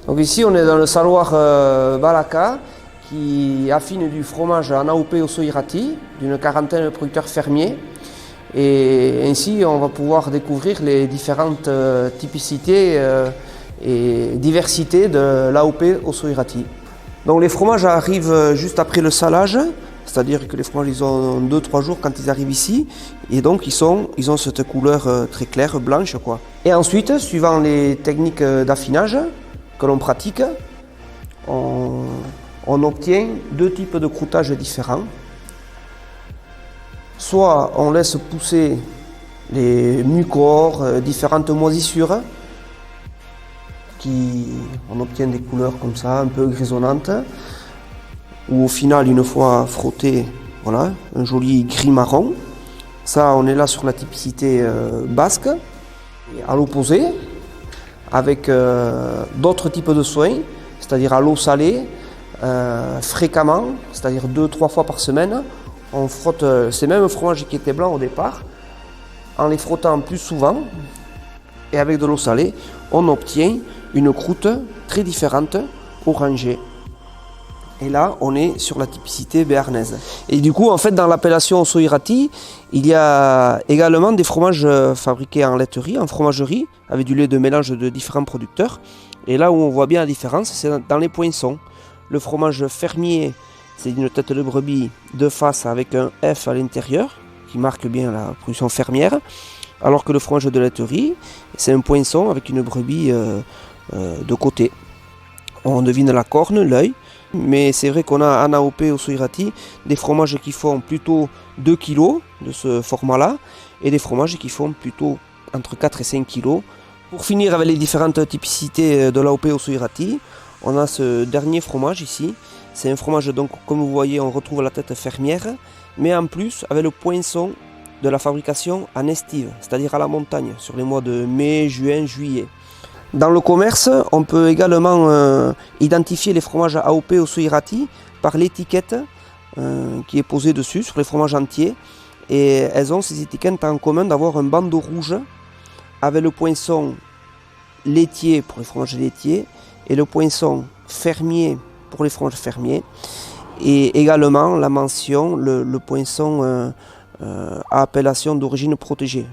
Donc ici on est dans le saloir Balaka qui affine du fromage en AOP Osso-Iraty d'une quarantaine de producteurs fermiers. Et ainsi on va pouvoir découvrir les différentes typicités et diversités de l'AOP Osso-Iraty. Donc les fromages arrivent juste après le salage, c'est-à-dire que les fromages ils ont 2-3 jours quand ils arrivent ici, et donc ils ont cette couleur très claire, blanche quoi. Et ensuite, suivant les techniques d'affinage que l'on pratique, on obtient deux types de croûtage différents. Soit on laisse pousser les mucors, différentes moisissures, on obtient des couleurs comme ça, un peu grisonnantes, ou au final, une fois frotté, voilà, un joli gris marron. Ça, on est là sur la typicité basque. Et à l'opposé, avec d'autres types de soins, c'est-à-dire à l'eau salée, fréquemment, c'est-à-dire 2-3 fois par semaine, on frotte ces mêmes fromages qui étaient blancs au départ, en les frottant plus souvent, et avec de l'eau salée, on obtient une croûte très différente, orangée. Et là, on est sur la typicité béarnaise. Et du coup, en fait, dans l'appellation Osso-Iraty, il y a également des fromages fabriqués en laiterie, en fromagerie, avec du lait de mélange de différents producteurs. Et là où on voit bien la différence, c'est dans les poinçons. Le fromage fermier, c'est une tête de brebis de face avec un F à l'intérieur, qui marque bien la production fermière. Alors que le fromage de laiterie, c'est un poinçon avec une brebis de côté. On devine la corne, l'œil, mais c'est vrai qu'on a en AOP Osso-Iraty des fromages qui font plutôt 2 kg de ce format-là et des fromages qui font plutôt entre 4 et 5 kg. Pour finir avec les différentes typicités de l'AOP Osso-Iraty, on a ce dernier fromage ici. C'est un fromage, donc, comme vous voyez, on retrouve la tête fermière, mais en plus avec le poinçon de la fabrication en estive, c'est-à-dire à la montagne, sur les mois de mai, juin, juillet. Dans le commerce, on peut également identifier les fromages AOP Osso-Iraty par l'étiquette qui est posée dessus sur les fromages entiers. Et elles ont ces étiquettes en commun d'avoir un bandeau rouge avec le poinçon laitier pour les fromages laitiers et le poinçon fermier pour les fromages fermiers. Et également la mention, le poinçon à appellation d'origine protégée.